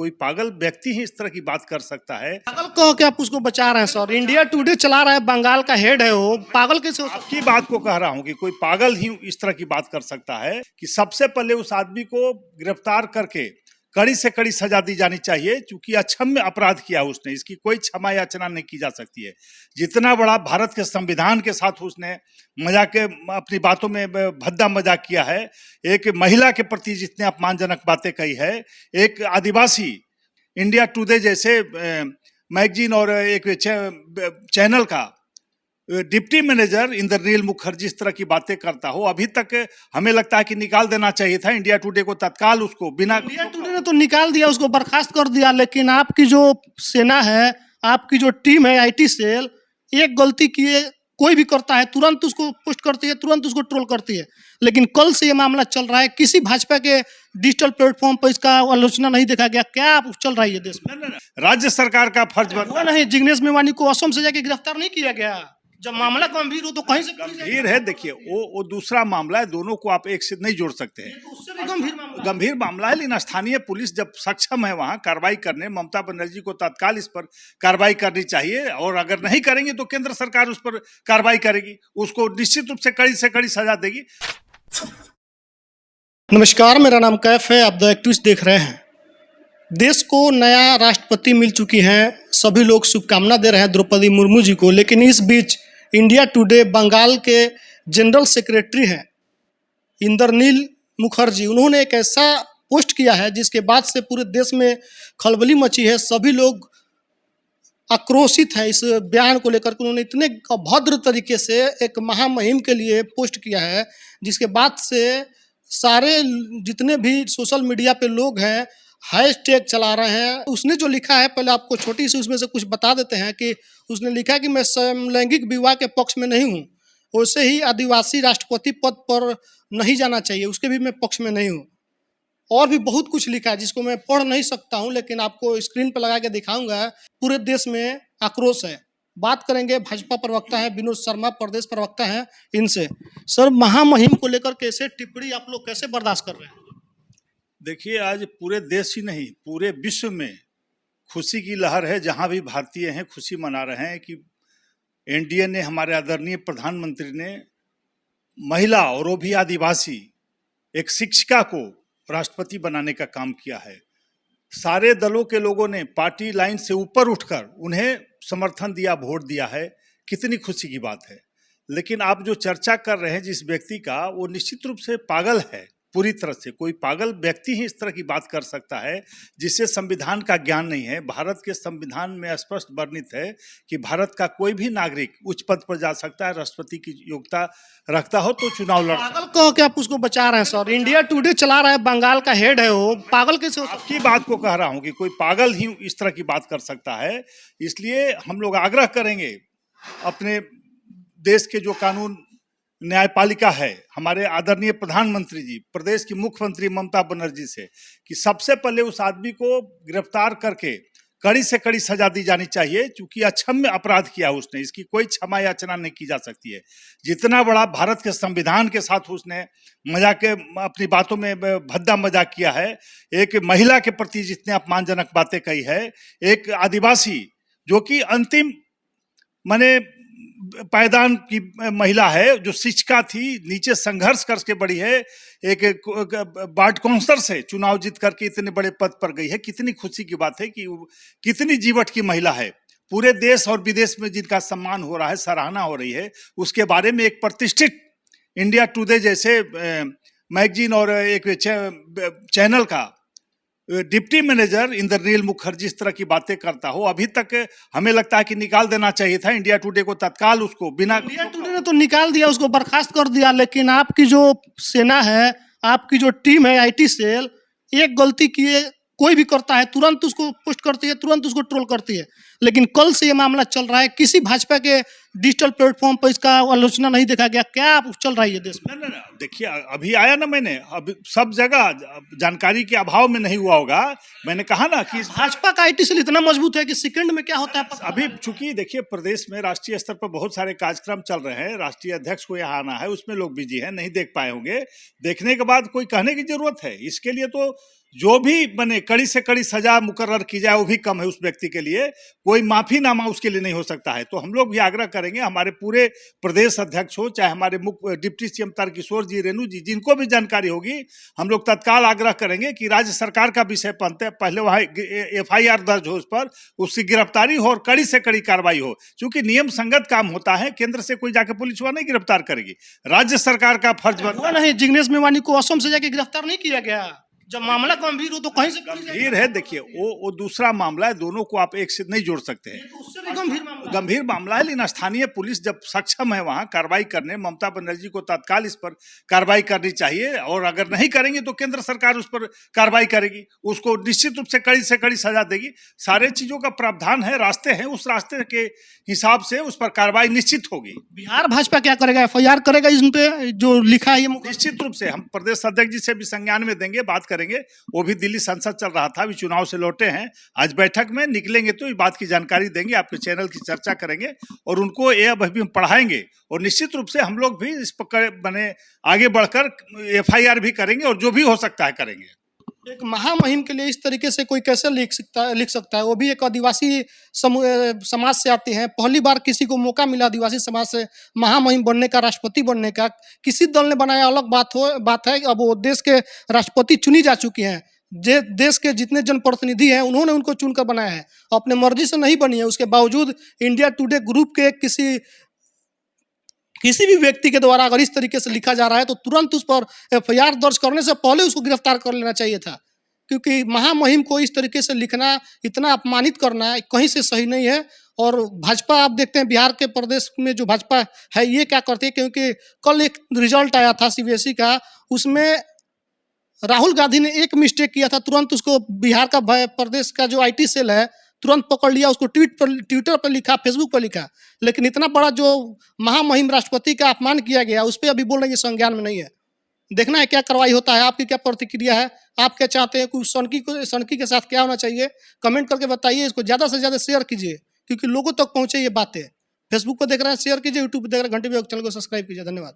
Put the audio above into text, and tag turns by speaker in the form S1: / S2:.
S1: कोई पागल व्यक्ति ही इस तरह की बात कर सकता है।
S2: पागल कह के आप उसको बचा रहे हैं सर। इंडिया टुडे चला रहा है, बंगाल का हेड है वो, पागल कैसे हो सकता
S1: आपकी बात को कह रहा हूं कि कोई पागल ही इस तरह की बात कर सकता है कि सबसे पहले उस आदमी को गिरफ्तार करके कड़ी से कड़ी सजा दी जानी चाहिए, क्योंकि अक्षम्य अपराध किया उसने। इसकी कोई क्षमा याचना नहीं की जा सकती है। जितना बड़ा भारत के संविधान के साथ उसने मजाक अपनी बातों में भद्दा मजाक किया है, एक महिला के प्रति जितने अपमानजनक बातें कही है, एक आदिवासी इंडिया टुडे जैसे मैगजीन और एक चैनल का डिप्टी मैनेजर इंद्रनील मुखर्जी इस तरह की बातें करता हो, अभी तक हमें लगता है कि निकाल देना चाहिए था इंडिया टुडे को तत्काल। उसको बिना
S2: इंडिया टुडे ने तो निकाल दिया, उसको बर्खास्त कर दिया, लेकिन आपकी जो सेना है, आपकी जो टीम है आईटी सेल, एक गलती किए कोई भी करता है तुरंत उसको पोस्ट करती है, तुरंत उसको ट्रोल करती है। लेकिन कल से ये मामला चल रहा है, किसी भाजपा के डिजिटल प्लेटफॉर्म पर इसका आलोचना नहीं देखा गया। क्या चल रहा है ये देश में?
S1: राज्य सरकार का फर्ज बनता
S2: नहीं, जिग्नेश मेवानी को असम से जाके गिरफ्तार नहीं किया गया। जब मामला गंभीर हो तो कहीं से
S1: गंभीर है। देखिए वो दूसरा मामला है, दोनों को आप एक से नहीं जोड़ सकते हैं।
S2: उससे भी
S1: गंभीर मामला है, लेकिन स्थानीय पुलिस जब सक्षम है वहां कार्रवाई करने, ममता बनर्जी को तत्काल इस पर कार्रवाई करनी चाहिए, और अगर नहीं करेंगे तो केंद्र सरकार उस पर कार्रवाई करेगी, उसको निश्चित रूप से कड़ी सजा देगी।
S2: नमस्कार, मेरा नाम कैफ है, आप द एक्टिविस्ट देख रहे हैं। देश को नया राष्ट्रपति मिल चुकी हैं, सभी लोग शुभकामना दे रहे हैं द्रौपदी मुर्मू जी को। लेकिन इस बीच इंडिया टुडे बंगाल के जनरल सेक्रेटरी हैं इंद्रनील मुखर्जी, उन्होंने एक ऐसा पोस्ट किया है जिसके बाद से पूरे देश में खलबली मची है। सभी लोग आक्रोशित है इस बयान को लेकर के। उन्होंने इतने अभद्र तरीके से एक महामहिम के लिए पोस्ट किया है, जिसके बाद से सारे जितने भी सोशल मीडिया पे लोग हैं हैशटैग चला रहे हैं। उसने जो लिखा है, पहले आपको छोटी सी उसमें से कुछ बता देते हैं कि उसने लिखा है कि मैं समलैंगिक विवाह के पक्ष में नहीं हूँ, वैसे ही आदिवासी राष्ट्रपति पद पर नहीं जाना चाहिए, उसके भी मैं पक्ष में नहीं हूँ। और भी बहुत कुछ लिखा है जिसको मैं पढ़ नहीं सकता हूँ, लेकिन आपको स्क्रीन पर लगा के दिखाऊंगा। पूरे देश में आक्रोश है। बात करेंगे, भाजपा प्रवक्ता है विनोद शर्मा, प्रदेश प्रवक्ता हैं, इनसे। सर, महामहिम को लेकर कैसे टिप्पणी आप लोग कैसे बर्दाश्त कर रहे हैं?
S1: देखिए, आज पूरे देश ही नहीं पूरे विश्व में खुशी की लहर है। जहां भी भारतीय हैं खुशी मना रहे हैं कि एनडीए ने, हमारे आदरणीय प्रधानमंत्री ने महिला और वो भी आदिवासी एक शिक्षिका को राष्ट्रपति बनाने का काम किया है। सारे दलों के लोगों ने पार्टी लाइन से ऊपर उठकर उन्हें समर्थन दिया, वोट दिया है। कितनी खुशी की बात है। लेकिन आप जो चर्चा कर रहे हैं जिस व्यक्ति का, वो निश्चित रूप से पागल है पूरी तरह से। कोई पागल व्यक्ति ही इस तरह की बात कर सकता है जिससे संविधान का ज्ञान नहीं है। भारत के संविधान में स्पष्ट वर्णित है कि भारत का कोई भी नागरिक उच्च पद पर जा सकता है, राष्ट्रपति की योग्यता रखता हो तो चुनाव लड़।
S2: पागल कह के आप उसको बचा रहे हैं सर। इंडिया टुडे चला रहा है, बंगाल का हेड है वो, पागल कैसे हो सकता है?
S1: आपकी बात को कह रहा हूं कि कोई पागल ही इस तरह की बात कर सकता है। इसलिए हम लोग आग्रह करेंगे अपने देश के जो कानून न्यायपालिका है, हमारे आदरणीय प्रधानमंत्री जी, प्रदेश की मुख्यमंत्री ममता बनर्जी से, कि सबसे पहले उस आदमी को गिरफ्तार करके कड़ी से कड़ी सजा दी जानी चाहिए, क्योंकि अक्षम्य अपराध किया उसने। इसकी कोई क्षमा याचना नहीं की जा सकती है। जितना बड़ा भारत के संविधान के साथ उसने मजाक अपनी बातों में भद्दा मजाक किया है, एक महिला के प्रति जितने अपमानजनक बातें कही है, एक आदिवासी जो कि अंतिम माने पायदान की महिला है, जो शिक्षिका थी, नीचे संघर्ष करके बढ़ी है, एक वार्ड काउंसलर से चुनाव जीत करके इतने बड़े पद पर गई है। कितनी खुशी की बात है कि कितनी जीवट की महिला है। पूरे देश और विदेश में जिनका सम्मान हो रहा है, सराहना हो रही है, उसके बारे में एक प्रतिष्ठित इंडिया टुडे जैसे मैगजीन और एक चैनल का डिप्टी मैनेजर इंद्रनील मुखर्जी इस तरह की बातें करता हो, अभी तक हमें लगता है कि निकाल देना चाहिए था इंडिया टुडे को तत्काल। उसको बिना,
S2: इंडिया टुडे ने तो निकाल दिया, उसको बर्खास्त कर दिया, लेकिन आपकी जो सेना है, आपकी जो टीम है आईटी सेल, एक गलती किए कोई भी करता है तुरंत उसको पोस्ट करती है, तुरंत उसको ट्रोल करती है। लेकिन कल से ये मामला चल रहा है, किसी भाजपा के डिजिटल प्लेटफॉर्म पर इसका आलोचना नहीं देखा गया। क्या चल रहा है ये देश में?
S1: ना देखिए, अभी आया ना, मैंने अब सब जगह जानकारी के अभाव में नहीं हुआ होगा। मैंने कहा ना कि
S2: भाजपा का आईटी सेल इतना मजबूत है कि सेकंड में क्या होता है
S1: अभी चूंकि देखिए प्रदेश में राष्ट्रीय स्तर पर बहुत सारे कार्यक्रम चल रहे हैं, राष्ट्रीय अध्यक्ष को यहाँ आना है, उसमें लोग बिजी हैं, नहीं देख पाए होंगे। देखने के बाद कोई कहने की जरूरत है? इसके लिए तो जो भी बने कड़ी से कड़ी सजा मुकर्रर की जाए वो भी कम है उस व्यक्ति के लिए, कोई माफीनामा उसके लिए नहीं हो सकता है। तो हम लोग भी आग्रह करेंगे, हमारे पूरे प्रदेश अध्यक्ष हो, चाहे हमारे मुख्य डिप्टी सीएम तारकिशोर जी, रेणु जी, जिनको भी जानकारी होगी, हम लोग तत्काल आग्रह करेंगे कि राज्य सरकार का विषय पहले वहाँ FIR दर्ज हो, उस पर उसकी गिरफ्तारी हो और कड़ी से कड़ी कार्रवाई हो। क्योंकि नियम संगत काम होता है, केंद्र से कोई जाके पुलिस वाला नहीं गिरफ्तार करेगी, राज्य सरकार का फर्ज बनता
S2: हुआ नहीं, जिग्नेश मेवानी को असम से जाके गिरफ्तार नहीं किया गया। जब मामला गंभीर हो तो कहीं से पुलिस
S1: गंभीर है। देखिए वो दूसरा मामला है, दोनों को आप एक से नहीं जोड़ सकते हैं।
S2: तो उससे भी गंभीर मामला।
S1: गंभीर मामला है, लेकिन स्थानीय पुलिस जब सक्षम है वहां कार्रवाई करने, ममता बनर्जी को तत्काल इस पर कार्रवाई करनी चाहिए, और अगर नहीं करेंगे तो केंद्र सरकार उस पर कार्रवाई करेगी, उसको निश्चित रूप से कड़ी सजा देगी। सारे चीजों का प्रावधान है, रास्ते हैं, उस रास्ते के हिसाब से उस पर कार्रवाई निश्चित होगी।
S2: बिहार भाजपा क्या करेगा? FIR करेगा इन पे जो लिखा है ये
S1: निश्चित रूप से हम प्रदेश अध्यक्ष जी से भी संज्ञान में देंगे, बात करेंगे। वो भी दिल्ली संसद चल रहा था, अभी चुनाव से लौटे हैं, आज बैठक में निकलेंगे तो इस बात की जानकारी देंगे, आपके चैनल की चर्चा करेंगे और उनको ये अभी हम पढ़ाएंगे। और निश्चित रूप से हम लोग भी इस पर बने आगे बढ़कर FIR भी करेंगे और जो भी हो सकता है करेंगे।
S2: एक महामहिम के लिए इस तरीके से कोई कैसे लिख सकता है? वो भी एक आदिवासी समाज से आते हैं। पहली बार किसी को मौका मिला आदिवासी समाज से महामहिम बनने का, राष्ट्रपति बनने का। किसी दल ने बनाया अलग बात है। अब वो देश के राष्ट्रपति चुनी जा चुकी हैं। देश के जितने जनप्रतिनिधि हैं उन्होंने उनको चुनकर बनाया है, अपने मर्जी से नहीं बनी है। उसके बावजूद इंडिया टुडे ग्रुप के किसी भी व्यक्ति के द्वारा अगर इस तरीके से लिखा जा रहा है तो तुरंत उस पर FIR दर्ज करने से पहले उसको गिरफ्तार कर लेना चाहिए था। क्योंकि महामहिम को इस तरीके से लिखना, इतना अपमानित करना कहीं से सही नहीं है। और भाजपा, आप देखते हैं बिहार के प्रदेश में जो भाजपा है ये क्या करती है, क्योंकि कल एक रिजल्ट आया था CBSE का, उसमें राहुल गांधी ने एक मिस्टेक किया था, तुरंत उसको बिहार का प्रदेश का जो IT सेल है तुरंत पकड़ लिया, उसको ट्विटर पर लिखा, फेसबुक पर लिखा। लेकिन इतना बड़ा जो महामहिम राष्ट्रपति का अपमान किया गया उस पर अभी बोल रहे हैं संज्ञान में नहीं है। देखना है क्या कार्रवाई होता है। आपकी क्या प्रतिक्रिया है? आप क्या चाहते हैं? कुछ सनकी के साथ क्या होना चाहिए? कमेंट करके बताइए। इसको ज़्यादा से ज़्यादा शेयर कीजिए क्योंकि लोगों तक पहुँचे ये बातें। फेसबुक पर देख रहे हैं शेयर कीजिए, यूट्यूब पर देख रहे हैं घंटे भी चैनल को सब्सक्राइब कीजिए। धन्यवाद।